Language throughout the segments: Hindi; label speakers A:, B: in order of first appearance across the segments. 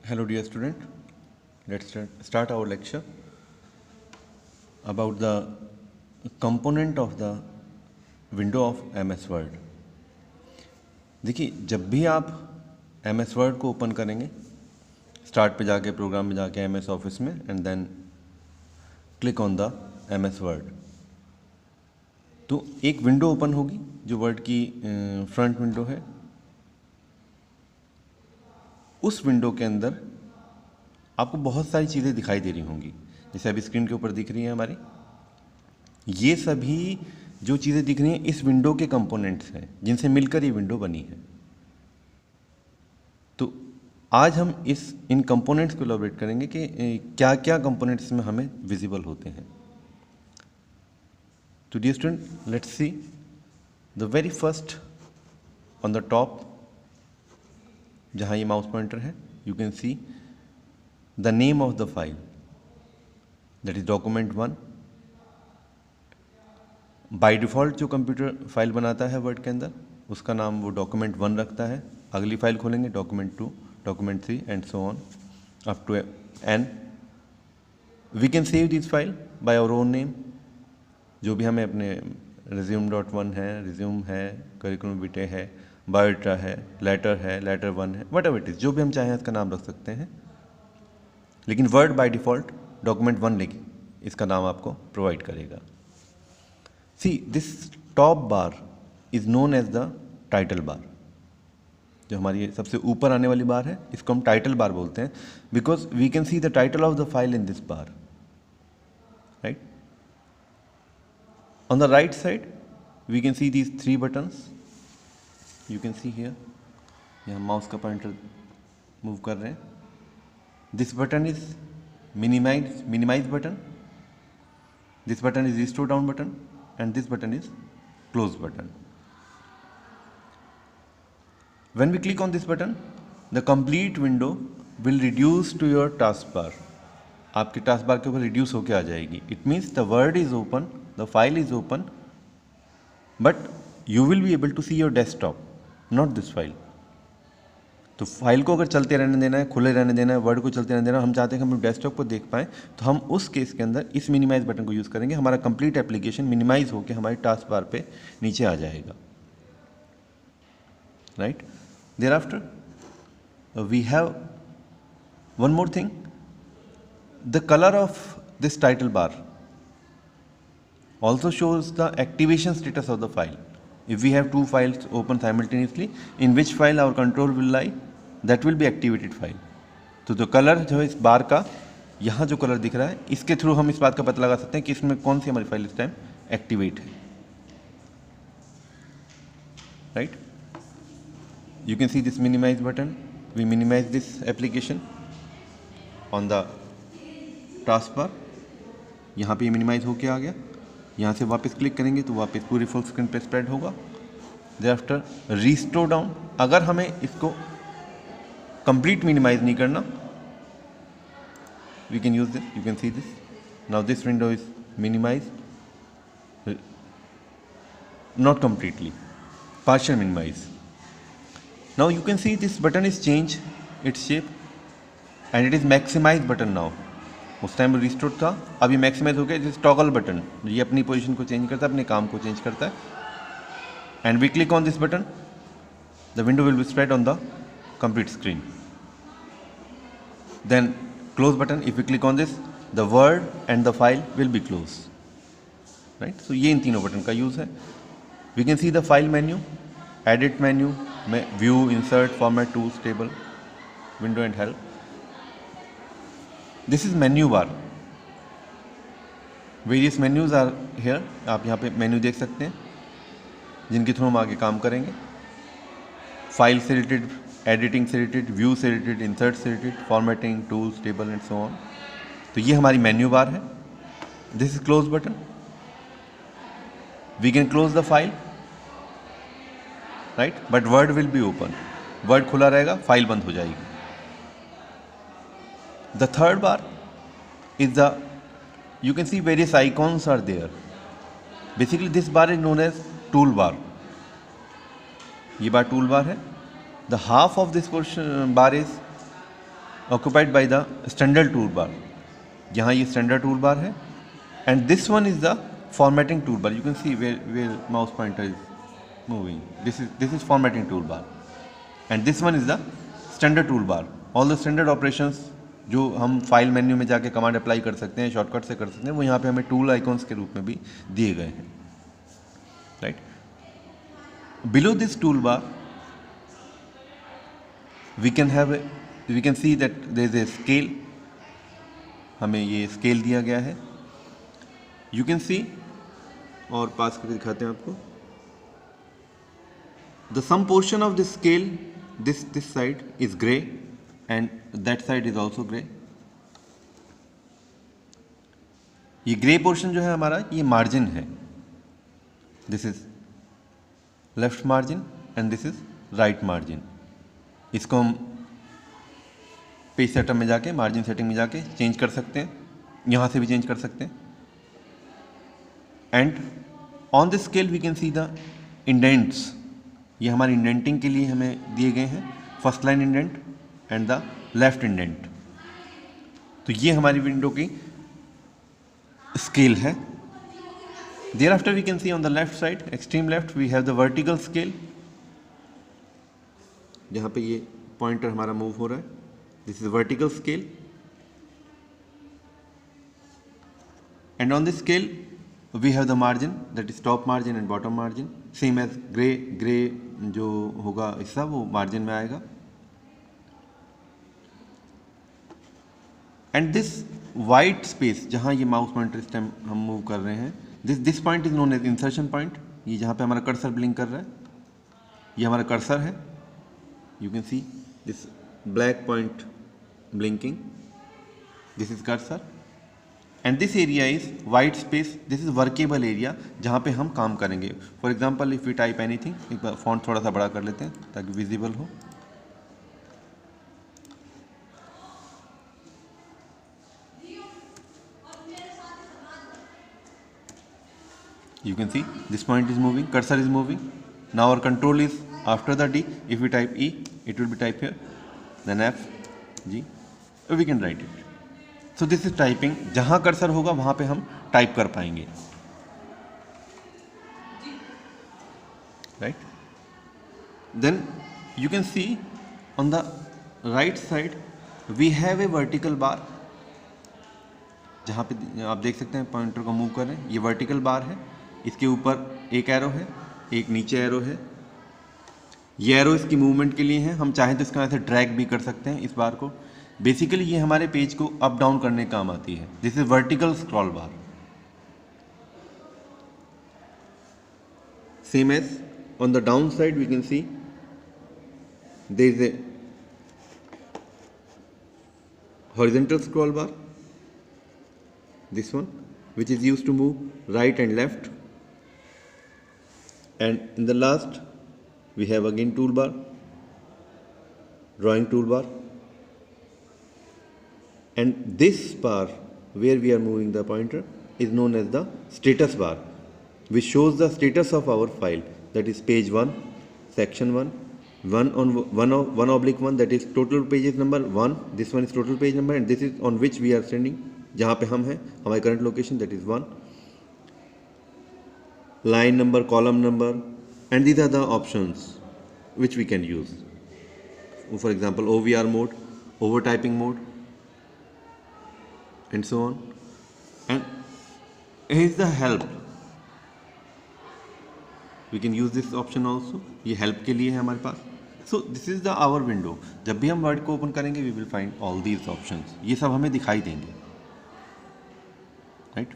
A: Hello dear student, let's start our lecture about the component of the window of MS Word. देखिए, जब भी आप MS Word को ओपन करेंगे, स्टार्ट पे जाके प्रोग्राम में जाके MS ऑफिस में and then click on the MS Word, तो एक विंडो ओपन होगी जो वर्ड की फ्रंट विंडो है। उस विंडो के अंदर आपको बहुत सारी चीज़ें दिखाई दे रही होंगी, जैसे अभी स्क्रीन के ऊपर दिख रही हैं हमारी। ये सभी जो चीज़ें दिख रही हैं इस विंडो के कंपोनेंट्स हैं जिनसे मिलकर ये विंडो बनी है। तो आज हम इन कंपोनेंट्स को इलैबोरेट करेंगे कि क्या क्या कंपोनेंट्स में हमें विजिबल होते हैं। तो dear student, let's see the very first on the top, जहाँ ये माउस पॉइंटर है, you can see the name of the file, that is document1। By default जो कंप्यूटर फाइल बनाता है वर्ड के अंदर उसका नाम वो document1 रखता है। अगली फाइल खोलेंगे document2, document3 and so on up to n। We can save this file by our own name, जो भी हमें अपने resume.1 है, रिज्यूम है, करिकुलम विटे है, बायोडाटा है, लेटर 1 है, वट एवर इट इज़, जो भी हम चाहें इसका नाम रख सकते हैं। लेकिन वर्ड बाय डिफ़ॉल्ट document1 लिख इसका नाम आपको प्रोवाइड करेगा। See this top bar is known as the title bar. जो हमारी सबसे ऊपर आने वाली बार है इसको हम टाइटल बार बोलते हैं, because we can see the title of the file in this bar, right. On the right side we can see these 3 buttons, you can see here. यहाँ माउस का पॉइंटर मूव कर रहे हैं। This button is minimize button, this button is restore down button, and this button is close button. When we click on this button, the complete window will reduce to your taskbar. आपके taskbar के ऊपर reduce होके आ जाएगी। It means the word is open, the file is open, but you will be able to see your desktop, not this file. तो फाइल को अगर चलते रहने देना है, खुले रहने देना है, वर्ड को चलते रहने देना है, हम चाहते हैं कि हम डेस्कटॉप को देख पाएँ, तो हम उस केस के अंदर इस मिनिमाइज बटन को यूज़ करेंगे। हमारा कंप्लीट एप्लीकेशन मिनिमाइज होकर हमारी टास्क बार पे नीचे आ जाएगा, right. Thereafter we have one more thing, the colour of this title bar also shows the activation status of the file. If we have 2 files open simultaneously, in which file our control will lie, that will be activated file. तो जो कलर जो है इस बार का, यहाँ जो कलर दिख रहा है, इसके थ्रू हम इस बात का पता लगा सकते हैं कि इसमें कौन सी हमारी फाइल इस टाइम एक्टिवेट है, right. You can see this minimise button, we minimise this application on the task bar. यहाँ पे मिनिमाइज होके आ गया। यहाँ से वापस क्लिक करेंगे तो वापस पूरी फुल स्क्रीन पे स्प्रेड होगा। देयरआफ्टर रीस्टोर डाउन, अगर हमें इसको कंप्लीट मिनिमाइज नहीं करना, we can use this, you can see this. Now this window is minimise, not completely, partial minimize. Now you can see this button is changed its shape and it is maximize button now. उस टाइम रिस्टोर था, अभी मैक्सिमाइज हो गया। दिस टॉगल बटन, ये अपनी पोजीशन को चेंज करता है, अपने काम को चेंज करता है। And we click on this button, the window will be spread on the complete screen. Then close button, if we click on this the Word and the file will be close, right. So ये इन तीनों बटन का यूज़ है। We can see the file menu, edit menu में view, insert, format, tools, table, window and help. This is menu bar, various menus are here. आप यहाँ पे मेन्यू देख सकते हैं जिनके थ्रू हम आगे काम करेंगे। फाइल से रिलेटेड, एडिटिंग से रिलेटेड, व्यू से रिलेटेड, इंसर्ट से related, formatting, tools, table and so on. तो ये हमारी मेन्यू बार है। This is close button, we can close the file, right, but Word will be open. Word खुला रहेगा, फाइल बंद हो जाएगी। The third bar is the, you can see various icons are there. Basically this bar is known as tool bar. ये बार टूल बार है। The half of this portion bar is occupied by the standard toolbar. यहाँ ये standard toolbar है, and this one is the formatting toolbar. You can see where mouse pointer is moving. This is formatting toolbar, and this one is the standard toolbar. All the standard operations जो हम फाइल मेन्यू में जाके कमांड अप्लाई कर सकते हैं, शॉर्टकट से कर सकते हैं, वो यहाँ पे हमें टूल आइकॉन्स के रूप में भी दिए गए हैं, right. Below this tool bar we can see that there is a scale. हमें ये स्केल दिया गया है. You can see, और पास करके दिखाते हैं आपको, the some portion of this scale, this side is gray and that side is also gray. ये ग्रे पोर्शन जो है हमारा, ये मार्जिन है. This is left margin and this is right margin. इसको हम पेज सेटअप में जाके, मार्जिन सेटिंग में जाके चेंज कर सकते हैं, यहाँ से भी चेंज कर सकते हैं. And on this scale we can see the indents. ये हमारी इंडेंटिंग के लिए हमें दिए गए हैं, first line indent and the left indent. तो ये हमारी विंडो की स्केल है. Thereafter we can see on the left side, extreme left, we have the vertical scale, जहाँ पे ये पॉइंटर हमारा मूव हो रहा है. This is vertical scale, and on this scale we have the margin, that is top margin and bottom margin, same as gray जो होगा हिस्सा वो मार्जिन में आएगा. एंड दिस वाइट स्पेस जहाँ ये माउस पॉइंटर इस टाइम हम मूव कर रहे हैं, this point is known as insertion point. ये जहाँ पे हमारा कर्सर ब्लिंक कर रहा है, ये हमारा कर्सर है. You can see this black point blinking, this is cursor. And this area is white space, this is workable area जहाँ पे हम काम करेंगे. For example if we type anything, एक बार फॉन्ट थोड़ा सा बड़ा कर लेते हैं ताकि विजिबल हो. You can see this point is moving, cursor is moving. Now our control is after the D. If we type E, it will be type here, then F, G, we can write it. So this is typing. जहाँ cursor होगा वहाँ पे हम type कर पाएंगे, right? Then you can see on the right side we have a vertical bar. जहाँ पे आप देख सकते हैं पॉइंटर को मूव कर रहे हैं, ये वर्टिकल बार है. इसके ऊपर एक एरो है, एक नीचे एरो है. ये एरो इसकी मूवमेंट के लिए है. हम चाहें तो इसका ऐसे ड्रैग भी कर सकते हैं इस बार को. बेसिकली ये हमारे पेज को अप डाउन करने काम आती है. This is vertical scroll bar. Same as on the down side we can see there is a horizontal scroll bar, this one, which is used to move right and left. And in the last we have again toolbar, drawing toolbar, and this bar where we are moving the pointer is known as the status bar, which shows the status of our file, that is page 1, section 1, 1/1, that is total pages number 1. This one is total page number, and this is on which we are sending, जहाँ पे हम हैं, हमारी current location, that is 1. Line number, column number, and these are the options which we can use. For example OVR mode, over typing mode, and so on. And here is the help, we can use this option also. ये हेल्प के लिए है हमारे पास. So this is the our window. जब भी हम वर्ड को ओपन करेंगे we will find all these options. ये सब हमें दिखाई देंगे, राइट.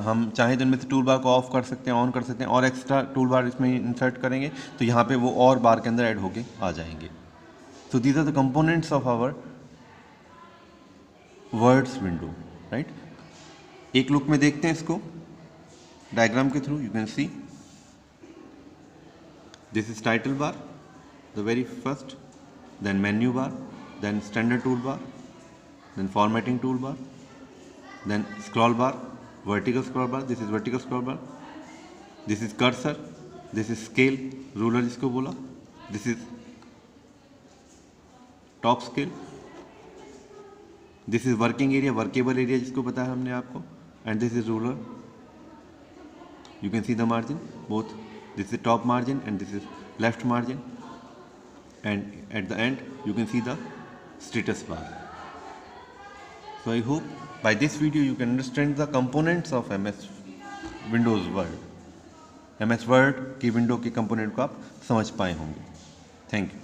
A: हम चाहें तो इनमें से टूल बार को ऑफ कर सकते हैं, ऑन कर सकते हैं, और एक्स्ट्रा टूल बार इसमें इंसर्ट करेंगे तो यहाँ पे वो और बार के अंदर ऐड होके आ जाएंगे. So these are the components of our words window, right. एक लुक में देखते हैं इसको डायग्राम के through. You can see this is title bar, the very first, then menu bar, then standard tool bar, then formatting tool bar, then scroll bar, vertical scroll bar, this is vertical scroll bar, this is cursor, this is scale, ruler जिसको बोला, this is top scale, this is working area, workable area जिसको बताया हमने आपको, and this is ruler. You can see the margin both. This is top margin and this is left margin, and at the end you can see the status bar. So I hope by this video you can understand the components of MS Windows Word. MS Word की विंडो के कंपोनेंट को आप समझ पाए होंगे. Thank you.